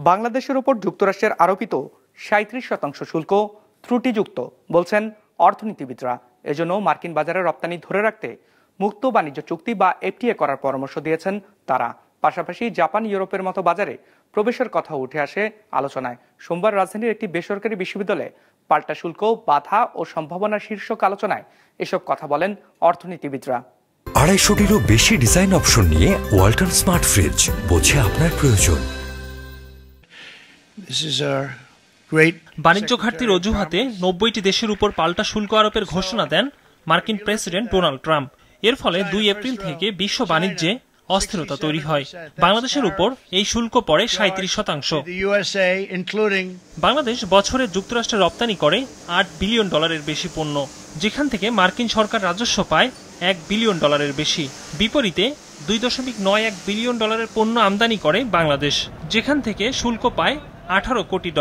বাংলাদেশের উপর যুক্তরাষ্ট্রের আরোপিত ৩৭% শুল্ক ত্রুটিযুক্ত বলছেন অর্থনীতিবিদরা। এজন্য মার্কিন বাজারে রপ্তানি ধরে রাখতে মুক্ত বাণিজ্য চুক্তি বা এফটিএ করার পরামর্শ দিয়েছেন তারা। পাশাপাশি জাপান, ইউরোপের মতো বাজারে প্রবেশের কথা উঠে আসে আলোচনায়। সোমবার রাজধানীর একটি বেসরকারি বিশ্ববিদ্যালয়ে পাল্টা শুল্ক, বাধা ও সম্ভাবনার শীর্ষক আলোচনায় এসব কথা বলেন অর্থনীতিবিদরা। ২৫০টিরও বেশি ডিজাইন অপশন নিয়ে ওয়ালটন স্মার্ট ফ্রিজ, বোঝে আপনার প্রয়োজন। বাণিজ্য ঘাটতির অজুহাতে ৯০টি দেশের উপর পাল্টা শুল্ক আরোপের ঘোষণা দেন মার্কিন প্রেসিডেন্ট ডোনাল্ড ট্রাম্প। এর ফলে ২ এপ্রিল থেকে বিশ্ব বাণিজ্যে অস্থিরতা তৈরি হয়। বাংলাদেশের উপর এই শুল্ক পড়ে ৩৭%। বাংলাদেশ বছরে যুক্তরাষ্ট্রে রপ্তানি করে $৮ বিলিয়ন বেশি পণ্য, যেখান থেকে মার্কিন সরকার রাজস্ব পায় $১ বিলিয়ন বেশি। বিপরীতে $২.৯১ বিলিয়ন পণ্য আমদানি করে বাংলাদেশ, যেখান থেকে শুল্ক পায় $১৮ কোটি।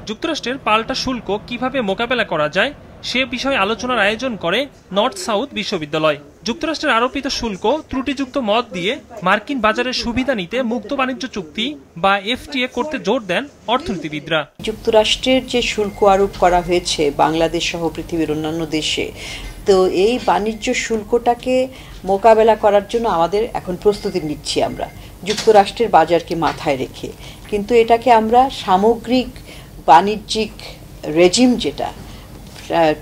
যুক্তরাষ্ট্রের পাল্টা শুল্ক কিভাবে মোকাবেলা করা যায় সে বিষয়ে আলোচনার আয়োজন করে নর্থ সাউথ বিশ্ববিদ্যালয়। যুক্তরাষ্ট্রের আরোপিত শুল্ক ত্রুটিযুক্ত মত দিয়ে মার্কিন বাজারের সুবিধা নিতে মুক্ত বাণিজ্য চুক্তি বা এফটিএ করতে জোর দেন অর্থনীতিবিদরা। যুক্তরাষ্ট্রের যে শুল্ক আরোপ করা হয়েছে বাংলাদেশ সহ পৃথিবীর অন্যান্য দেশে, তো এই বাণিজ্য শুল্কটাকে মোকাবেলা করার জন্য আমাদের এখন প্রস্তুতি নিচ্ছি আমরা যুক্তরাষ্ট্রের বাজারকে মাথায় রেখে। কিন্তু এটাকে আমরা সামগ্রিক বাণিজ্যিক রেজিম, যেটা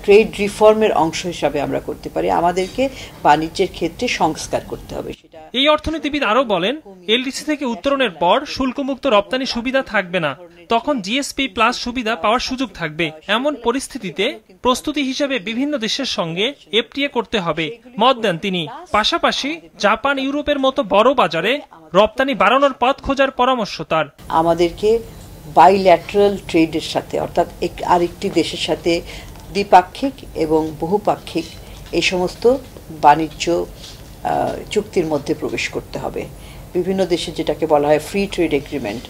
ট্রেড রিফর্মের অংশ হিসাবে আমরা করতে পারি। আমাদেরকে বাণিজ্যের ক্ষেত্রে সংস্কার করতে হবে। এই অর্থনীতিবিদ আরো বলেন, এলডিসি থেকে উত্তরণের পর শুল্কমুক্ত রপ্তানি সুবিধা থাকবে না, তখন জিএসপি প্লাস সুবিধা পাওয়ার সুযোগ থাকবে। এমন পরিস্থিতিতে প্রস্তুতি হিসেবে বিভিন্ন দেশের সঙ্গে এফটিএ করতে হবে মত দেন তিনি। পাশাপাশি জাপান, ইউরোপের মতো বড় বাজারে রপ্তানি বাড়ানোর পথ খোঁজার পরামর্শ তার। আমাদেরকে বাইল্যাটারাল ট্রেডের সাথে, অর্থাৎ আরেকটি দেশের সাথে দ্বিপাক্ষিক এবং বহুপাক্ষিক এই সমস্ত বাণিজ্য চুক্তির মধ্যে প্রবেশ করতে হবে। বিভিন্ন দেশে যেটাকে বলা হয় free trade agreement,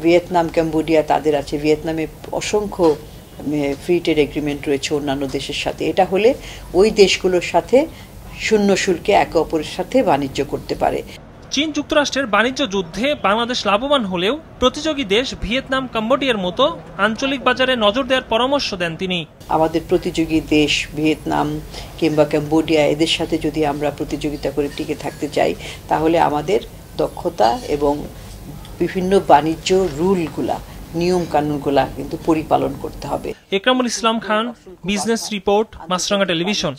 Vietnam, Cambodia তাদের আছে, ভিয়েতনামে অসংখ্য ফ্রি ট্রেড এগ্রিমেন্ট রয়েছে অন্যান্য দেশের সাথে। এটা হলে ওই দেশগুলোর সাথে শূন্য শুল্কে একে অপরের সাথে বাণিজ্য করতে পারে। চীন যুক্তরাষ্ট্রের বাণিজ্য যুদ্ধে বাংলাদেশ লাভবান হলেও প্রতিযোগী দেশ ভিয়েতনাম, কম্বোডিয়ার মতো আঞ্চলিক বাজারে নজর দেওয়ার পরামর্শ দেন তিনি। আমাদের প্রতিযোগী দেশ ভিয়েতনাম কিংবা কম্বোডিয়া, এদের সাথে যদি আমরা প্রতিযোগিতা করে টিকে থাকতে চাই, তাহলে আমাদের দক্ষতা এবং বিভিন্ন বাণিজ্য রুলগুলা, নিয়ম কানুনগুলা কিন্তু পরিপালন করতে হবে। একরামুল ইসলাম খান, বিজনেস রিপোর্ট, মাছরাঙা টেলিভিশন।